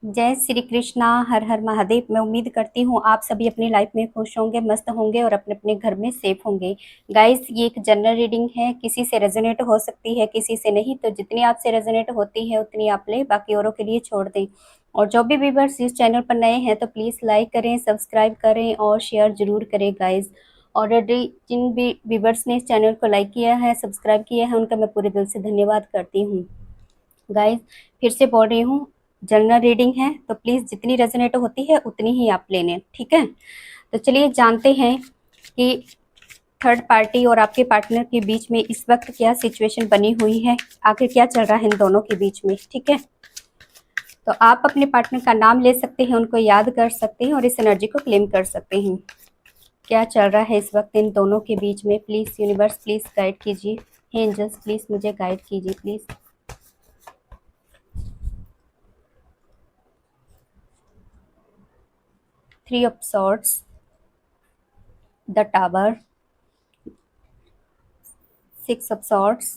जय श्री कृष्णा। हर हर महादेव। मैं उम्मीद करती हूँ आप सभी अपनी लाइफ में खुश होंगे, मस्त होंगे और अपने अपने घर में सेफ होंगे। गाइस, ये एक जनरल रीडिंग है, किसी से रेजोनेट हो सकती है, किसी से नहीं। तो जितनी आपसे रेजोनेट होती है उतनी आप ले, बाकी औरों के लिए छोड़ दें। और जो भी व्यूअर्स इस चैनल पर नए हैं तो प्लीज़ लाइक करें, सब्सक्राइब करें और शेयर जरूर करें गाइज। ऑलरेडी जिन भी व्यूअर्स ने इस चैनल को लाइक किया है, सब्सक्राइब किया है, उनका मैं पूरे दिल से धन्यवाद करती हूँ। गाइज, फिर से बोल रही हूँ, जनरल रीडिंग है तो प्लीज़ जितनी रेजोनेट होती है उतनी ही आप ले लें, ठीक है। तो चलिए जानते हैं कि थर्ड पार्टी और आपके पार्टनर के बीच में इस वक्त क्या सिचुएशन बनी हुई है, आखिर क्या चल रहा है इन दोनों के बीच में, ठीक है। तो आप अपने पार्टनर का नाम ले सकते हैं, उनको याद कर सकते हैं और इस एनर्जी को क्लेम कर सकते हैं। क्या चल रहा है इस वक्त इन दोनों के बीच में, प्लीज़ यूनिवर्स प्लीज़ गाइड कीजिए। हे एंजल्स प्लीज़ मुझे गाइड कीजिए please. 3 of swords, the tower, 6 of swords,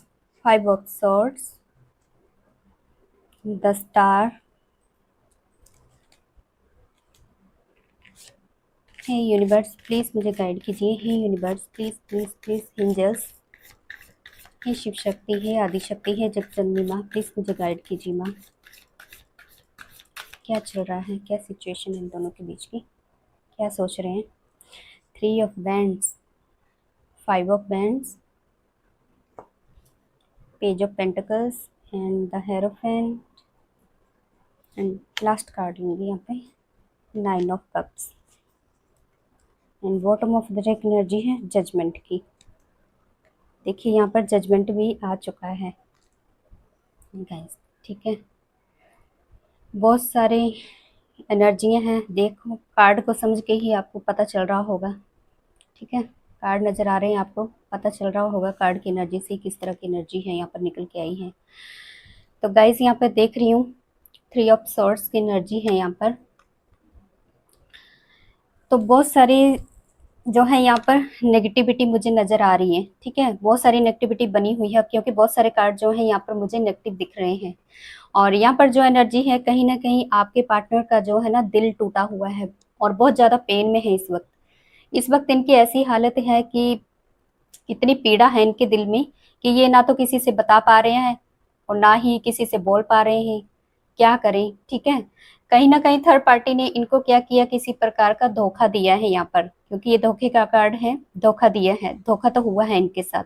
5 of swords, the star। हे यूनिवर्स प्लीज़ मुझे गाइड कीजिए। हे universe please please please angels, हे शिव शक्ति, हे आदि शक्ति, हे जगदम्बा माँ, प्लीज़ मुझे गाइड कीजिए माँ। क्या चल रहा है, क्या सिचुएशन है इन दोनों के बीच की, क्या सोच रहे हैं। 3 of wands, 5 of wands, page of pentacles and the hierophant and last card लेंगे यहाँ पे 9 of cups and bottom of the deck energy है जजमेंट की। देखिए यहाँ पर जजमेंट भी आ चुका है गाइस, ठीक है। बहुत सारे एनर्जियाँ हैं, देखो कार्ड को समझ के ही आपको पता चल रहा होगा, ठीक है। कार्ड नज़र आ रहे हैं आपको, पता चल रहा होगा कार्ड की एनर्जी से किस तरह की एनर्जी है यहाँ पर निकल के आई है। तो गाइस यहाँ पर देख रही हूँ 3 ऑफ सॉर्ड्स की एनर्जी है यहाँ पर। तो बहुत सारी जो है यहाँ पर नेगेटिविटी मुझे नज़र आ रही है, ठीक है। बहुत सारी नेगेटिविटी बनी हुई है क्योंकि बहुत सारे कार्ड जो है यहाँ पर मुझे नेगेटिव दिख रहे हैं। और यहाँ पर जो एनर्जी है कहीं ना कहीं आपके पार्टनर का जो है ना दिल टूटा हुआ है और बहुत ज़्यादा पेन में है इस वक्त। इस वक्त इनकी ऐसी हालत है कि इतनी पीड़ा है इनके दिल में कि ये ना तो किसी से बता पा रहे हैं और ना ही किसी से बोल पा रहे हैं, क्या करें, ठीक है। कहीं ना कहीं थर्ड पार्टी ने इनको क्या किया, किसी प्रकार का धोखा दिया है यहाँ पर, क्योंकि ये धोखे का कार्ड है। धोखा दिया है, धोखा तो हुआ है इनके साथ।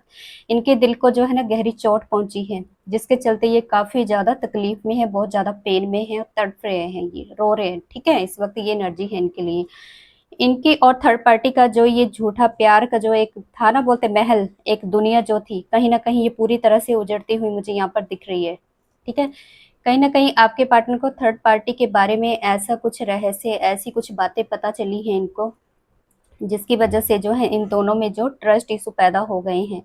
इनके दिल को जो है ना गहरी चोट पहुंची है, जिसके चलते ये काफी ज्यादा तकलीफ में है, बहुत ज्यादा पेन में है, तड़प रहे हैं, ये रो रहे हैं, ठीक है। इस वक्त ये एनर्जी है इनके लिए। इनकी और थर्ड पार्टी का जो ये झूठा प्यार का जो एक था ना, बोलते महल, एक दुनिया जो थी, कहीं ना कहीं ये पूरी तरह से उजड़ती हुई मुझे यहाँ पर दिख रही है, ठीक है। कहीं ना कहीं आपके पार्टनर को थर्ड पार्टी के बारे में ऐसा कुछ रहस्य, ऐसी कुछ बातें पता चली हैं इनको, जिसकी वजह से जो है इन दोनों में जो ट्रस्ट इशू पैदा हो गए हैं।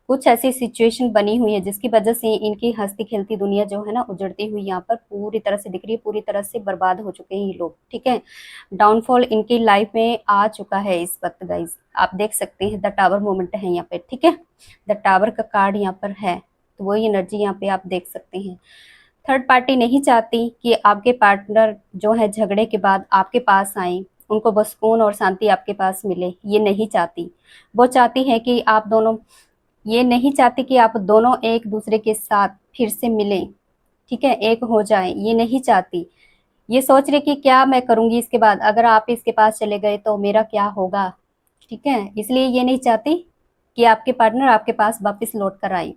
कुछ ऐसी सिचुएशन बनी हुई है जिसकी वजह से इनकी हंसती खेलती दुनिया जो है ना उजड़ती हुई यहाँ पर पूरी तरह से दिख रही है, पूरी तरह से बर्बाद हो चुके हैं ये लोग, ठीक है। डाउनफॉल इनकी लाइफ में आ चुका है इस वक्त गाइज। आप देख सकते हैं द टावर मोमेंट है यहाँ पे, ठीक है। द टावर का कार्ड यहाँ पर है, तो वही एनर्जी यहाँ पे आप देख सकते हैं। थर्ड पार्टी नहीं चाहती कि आपके पार्टनर जो है झगड़े के बाद आपके पास आए, उनको बस सुकून और शांति आपके पास मिले, ये नहीं चाहती। वो चाहती है कि आप दोनों, ये नहीं चाहती कि आप दोनों एक दूसरे के साथ फिर से मिलें, ठीक है, एक हो जाए, ये नहीं चाहती। ये सोच रही कि क्या मैं करूंगी इसके बाद, अगर आप इसके पास चले गए तो मेरा क्या होगा, ठीक है। इसलिए ये नहीं चाहती कि आपके पार्टनर आपके पास वापस लौट कर आए,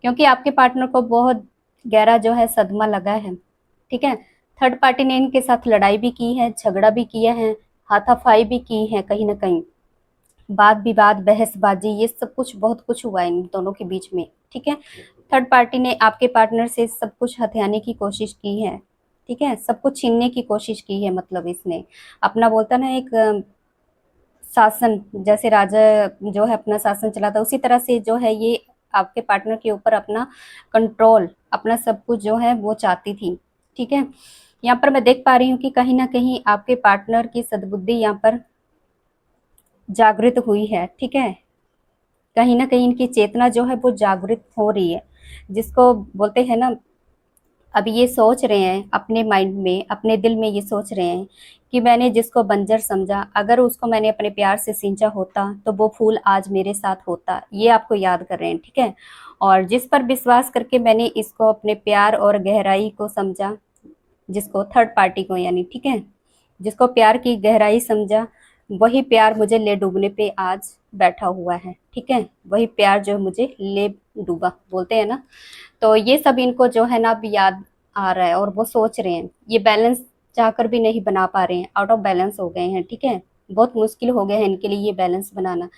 क्योंकि आपके पार्टनर को बहुत गहरा जो है सदमा लगा है, ठीक है। थर्ड पार्टी ने इनके साथ लड़ाई भी की है, झगड़ा भी किया है, हाथापाई भी की है, कहीं ना कहीं वाद विवाद, बहसबाजी, ये सब कुछ बहुत कुछ हुआ है इन दोनों के बीच में, ठीक है। थर्ड पार्टी ने आपके पार्टनर से सब कुछ हथियाने की कोशिश की है, ठीक है, सब कुछ छीनने की कोशिश की है। मतलब इसने अपना, बोलता ना एक शासन, जैसे राजा जो है अपना शासन चलाता, उसी तरह से जो है ये आपके पार्टनर के ऊपर अपना कंट्रोल, अपना सब कुछ जो है वो चाहती थी, ठीक है। यहाँ पर मैं देख पा रही हूँ कि कहीं ना कहीं आपके पार्टनर की सद्बुद्धि यहाँ पर जागृत हुई है, ठीक है। कहीं ना कहीं इनकी चेतना जो है वो जागृत हो रही है, जिसको बोलते हैं ना अब ये सोच रहे हैं अपने माइंड में, अपने दिल में ये सोच रहे हैं कि मैंने जिसको बंजर समझा, अगर उसको मैंने अपने प्यार से सींचा होता तो वो फूल आज मेरे साथ होता। ये आपको याद कर रहे हैं, ठीक है। और जिस पर विश्वास करके मैंने इसको अपने प्यार और गहराई को समझा, जिसको थर्ड पार्टी को यानी, ठीक है, जिसको प्यार की गहराई समझा, वही प्यार मुझे ले डूबने पे आज बैठा हुआ है, ठीक है। वही प्यार जो मुझे ले डूबा बोलते हैं ना। तो ये सब इनको जो है ना अब याद आ रहा है और वो सोच रहे हैं, ये बैलेंस चाहकर भी नहीं बना पा रहे हैं, आउट ऑफ बैलेंस हो गए हैं, ठीक है। बहुत मुश्किल हो गया है इनके लिए ये बैलेंस बनाना,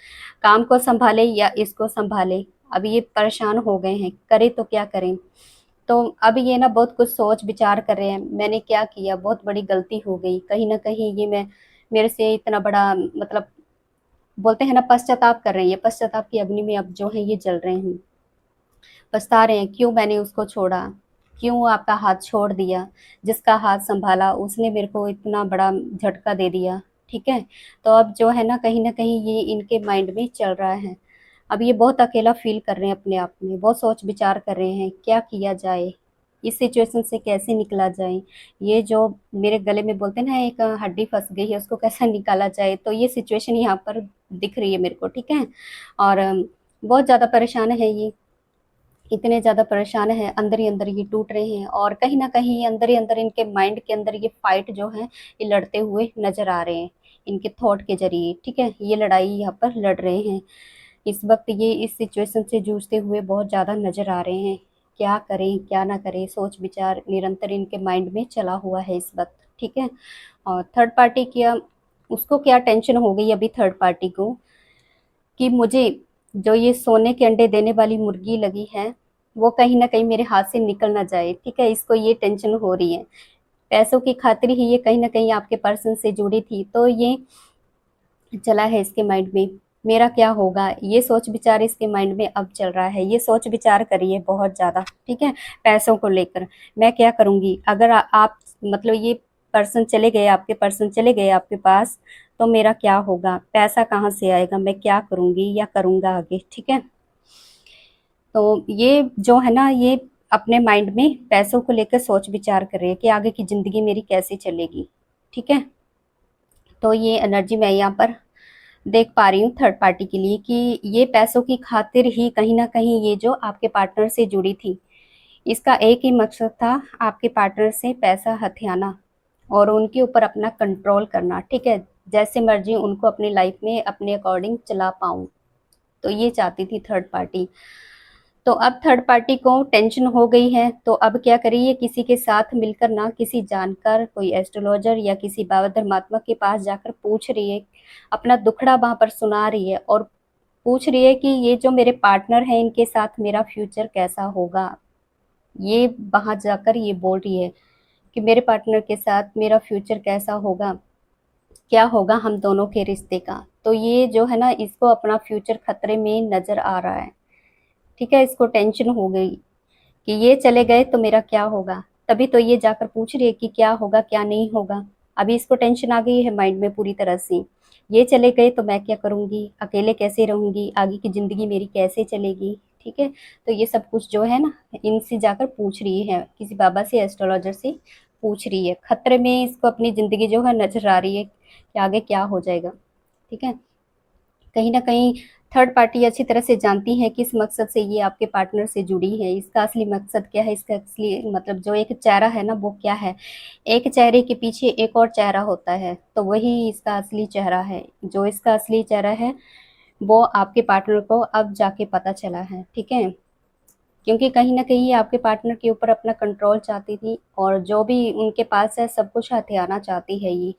काम को संभाले या इसको संभाले। अब ये परेशान हो गए हैं, करे तो क्या करें। तो अब ये ना बहुत कुछ सोच विचार कर रहे हैं, मैंने क्या किया, बहुत बड़ी गलती हो गई, कहीं ना कहीं ये मैं, मेरे से इतना बड़ा मतलब बोलते हैं ना, पश्चाताप कर रहे हैं, ये पश्चाताप की अग्नि में अब जो है ये जल रहे हैं, पछता रहे हैं क्यों मैंने उसको छोड़ा, क्यों आपका हाथ छोड़ दिया, जिसका हाथ संभाला उसने मेरे को इतना बड़ा झटका दे दिया, ठीक है। तो अब जो है ना कहीं ये इनके माइंड में चल रहा है। अब ये बहुत अकेला फील कर रहे हैं अपने आप में, बहुत सोच विचार कर रहे हैं क्या किया जाए, इस सिचुएशन से कैसे निकला जाए। ये जो मेरे गले में बोलते हैं ना एक हड्डी फंस गई है, उसको कैसे निकाला जाए, तो ये सिचुएशन यहाँ पर दिख रही है मेरे को, ठीक है। और बहुत ज़्यादा परेशान है ये, इतने ज़्यादा परेशान हैं, अंदर ही अंदर ये टूट रहे हैं और कहीं न कहीं अंदर ही अंदर इनके माइंड के अंदर ये फाइट जो है, ये लड़ते हुए नज़र आ रहे हैं, इनके थॉट के ज़रिए, ठीक है? ये लड़ाई यहाँ पर लड़ रहे हैं। इस वक़्त ये इस सिचुएशन से जूझते हुए बहुत ज़्यादा नज़र आ रहे हैं। क्या करें, क्या ना करें, सोच-विचार निरंतर इनके माइंड में चला हुआ है इस वक़्त, ठीक है? और थर्ड पार्टी क्या, उसको क्या टेंशन हो गई अभी थर्ड पार्टी को कि मुझे जो ये सोने के अंडे देने वाली मुर्गी लगी है, वो कहीं न कहीं मेरे हाथ से निकल ना जाए, ठीक है? इसको ये टेंशन हो रही है। पैसों की खातिर ही ये कहीं न कहीं आपके पर्सन से जुड़ी थी, तो ये चला है इसके माइंड में, मेरा क्या होगा? ये सोच-विचार इसके माइंड में अब चल रहा है। ये सोच-विचार कर रही है बहुत ज़्यादा, ठीक है? पैसों को लेकर, मैं क्या करूँगी? अगर आप मतलब ये पर्सन चले गए, आपके पर्सन चले गए आपके पास, तो मेरा क्या होगा? पैसा कहाँ से आएगा? मैं क्या करूँगी या करूँगा आगे, ठीक है? तो ये जो है ना, ये अपने माइंड में पैसों को लेकर सोच-विचार कर रहे हैं कि आगे की ज़िंदगी मेरी कैसे चलेगी, ठीक है? तो ये एनर्जी मैं यहाँ पर देख पा रही हूँ थर्ड पार्टी के लिए कि ये पैसों की खातिर ही कहीं न कहीं ये जो आपके पार्टनर से जुड़ी थी, इसका एक ही मकसद था आपके पार्टनर से पैसा हथियाना और उनके ऊपर अपना कंट्रोल करना, ठीक है? जैसे मर्ज़ी उनको अपनी लाइफ़ में अपने अकॉर्डिंग चला पाऊँ, तो ये चाहती थी थर्ड पार्टी। तो अब थर्ड पार्टी को टेंशन हो गई है, तो अब क्या करे, ये किसी के साथ मिलकर ना किसी जानकार, कोई एस्ट्रोलॉजर या किसी बाबा धर्मात्मा के पास जाकर पूछ रही है, अपना दुखड़ा वहाँ पर सुना रही है और पूछ रही है कि ये जो मेरे पार्टनर हैं, इनके साथ मेरा फ्यूचर कैसा होगा? ये वहाँ जाकर ये बोल रही है कि मेरे पार्टनर के साथ मेरा फ्यूचर कैसा होगा? क्या होगा हम दोनों के रिश्ते का? तो ये जो है ना, इसको अपना फ्यूचर खतरे में नज़र आ रहा है। ठीक है, इसको टेंशन हो गई कि ये चले गए तो मेरा क्या होगा? तभी तो ये जाकर पूछ रही है कि क्या होगा, क्या नहीं होगा? अभी इसको टेंशन आ गई है माइंड में पूरी तरह से। ये चले गए तो मैं क्या करूँगी? अकेले कैसे रहूँगी? आगे की ज़िंदगी मेरी कैसे चलेगी? ठीक है? तो ये सब कुछ जो है ना, इनसे जाकर पूछ रही है, किसी बाबा से, एस्ट्रोलॉजर से पूछ रही है। खतरे में इसको अपनी ज़िंदगी जो है नज़र आ रही है कि आगे क्या हो जाएगा? ठीक है? कहीं न कहीं थर्ड पार्टी अच्छी तरह से जानती है किस मकसद से ये आपके पार्टनर से जुड़ी है, इसका असली मकसद क्या है, इसका असली मतलब जो एक चेहरा है ना वो क्या है। एक चेहरे के पीछे एक और चेहरा होता है, तो वही इसका असली चेहरा है। जो इसका असली चेहरा है, वो आपके पार्टनर को अब जाके पता चला है, ठीक है? क्योंकि कहीं न कहीं ये आपके पार्टनर के ऊपर अपना कंट्रोल चाहती थी और जो भी उनके पास है सब कुछ हथियाना चाहती है ये।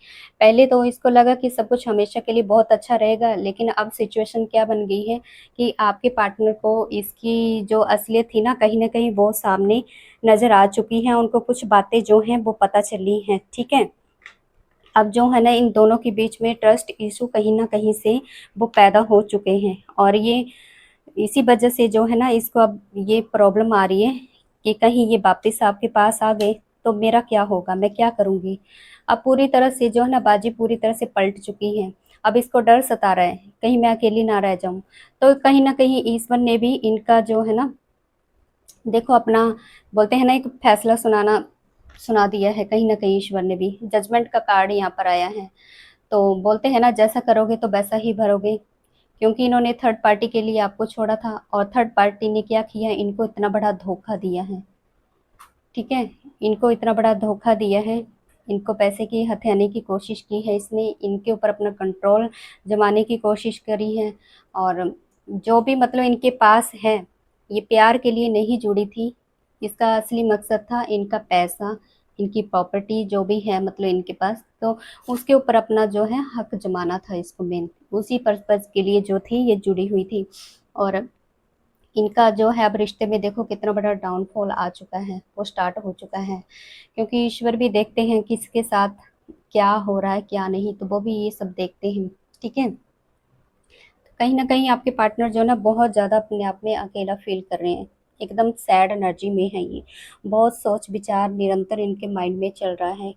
पहले तो इसको लगा कि सब कुछ हमेशा के लिए बहुत अच्छा रहेगा, लेकिन अब सिचुएशन क्या बन गई है कि आपके पार्टनर को इसकी जो असलियत थी ना, कहीं न कहीं वो सामने नज़र आ चुकी है, उनको कुछ बातें जो हैं वो पता चली हैं, ठीक है? अब जो है ना, इन दोनों के बीच में ट्रस्ट इश्यू कहीं न कहीं से वो पैदा हो चुके हैं और ये इसी वजह से जो है ना, इसको अब ये प्रॉब्लम आ रही है कि कहीं ये वापस आपके पास आ गए तो मेरा क्या होगा, मैं क्या करूँगी? अब पूरी तरह से जो है ना, बाजी पूरी तरह से पलट चुकी है। अब इसको डर सता रहा है, कहीं मैं अकेली ना रह जाऊँ। तो कहीं न कहीं ईश्वर ने भी इनका जो है ना, देखो अपना बोलते हैं ना एक फैसला सुना दिया है कहीं न कहीं ईश्वर ने भी। जजमेंट का कार्ड यहाँ पर आया है। तो बोलते हैं ना जैसा करोगे तो वैसा ही भरोगे, क्योंकि इन्होंने थर्ड पार्टी के लिए आपको छोड़ा था और थर्ड पार्टी ने क्या किया, इनको इतना बड़ा धोखा दिया है। ठीक है? इनको इतना बड़ा धोखा दिया है, इनको पैसे की हथियाने की कोशिश की है इसने, इनके ऊपर अपना कंट्रोल जमाने की कोशिश करी है। और जो भी मतलब इनके पास है, ये प्यार के लिए नहीं जुड़ी थी। इसका असली मकसद था इनका पैसा, इनकी प्रॉपर्टी जो भी है मतलब इनके पास, तो उसके ऊपर अपना जो है हक जमाना था इसको मेन। उसी पर्पज़ के लिए जो थी ये जुड़ी हुई थी। और इनका जो है अब रिश्ते में देखो कितना बड़ा डाउनफॉल आ चुका है, वो स्टार्ट हो चुका है। क्योंकि ईश्वर भी देखते हैं किसके साथ क्या हो रहा है क्या नहीं, तो वो भी ये सब देखते हैं। ठीक है? कहीं न कहीं आपके पार्टनर जो है ना बहुत ज़्यादा अपने आप में अकेला फ़ील कर रहे हैं। एकदम सैड एनर्जी में है ये। बहुत सोच-विचार निरंतर इनके माइंड में चल रहा है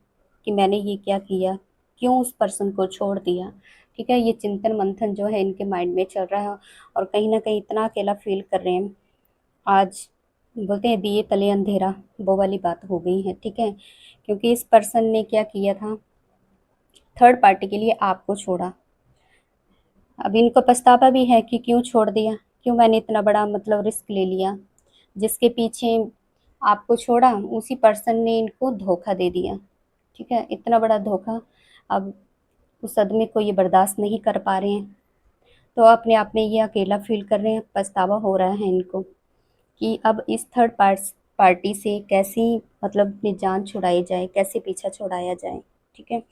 कि मैंने ये क्या किया? क्यों उस पर्सन को छोड़ दिया? ठीक है? ये चिंतन-मंथन जो है इनके माइंड में चल रहा है और कहीं न कहीं इतना अकेला फ़ील कर रहे हैं। आज बोलते हैं दिए तले अंधेरा, वो वाली बात हो गई है। ठीक है? क्योंकि इस पर्सन ने क्या किया था, थर्ड पार्टी के लिए आपको छोड़ा। अब इनको पछतावा भी है कि क्यों छोड़ दिया, क्यों मैंने इतना बड़ा मतलब रिस्क ले लिया। जिसके पीछे आपको छोड़ा, उसी पर्सन ने इनको धोखा दे दिया। ठीक है? इतना बड़ा धोखा, अब उस सदमे को ये बर्दाश्त नहीं कर पा रहे हैं। तो अपने आप में ये अकेला फ़ील कर रहे हैं, पछतावा हो रहा है इनको कि अब इस थर्ड पार्टी से कैसे मतलब अपनी जान छुड़ाई जाए, कैसे पीछा छुड़ाया जाए। ठीक है?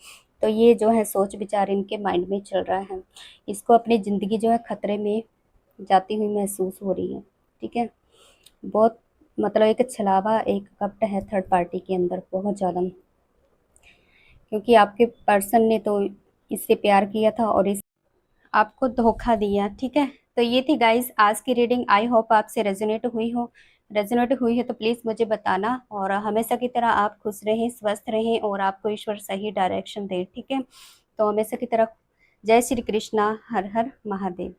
तो ये जो है सोच विचार इनके माइंड में चल रहा है। इसको अपनी ज़िंदगी जो है खतरे में जाती हुई महसूस हो रही है। ठीक है? बहुत मतलब एक छलावा, एक कपट है थर्ड पार्टी के अंदर बहुत ज़्यादा, क्योंकि आपके पर्सन ने तो इससे प्यार किया था और इस आपको धोखा दिया। ठीक है? तो ये थी गाइस आज की रीडिंग। आई होप आपसे रेजोनेट हुई है तो प्लीज़ मुझे बताना। और हमेशा की तरह आप खुश रहें, स्वस्थ रहें और आपको ईश्वर सही डायरेक्शन दे। ठीक है? तो हमेशा की तरह जय श्री कृष्णा, हर हर महादेव।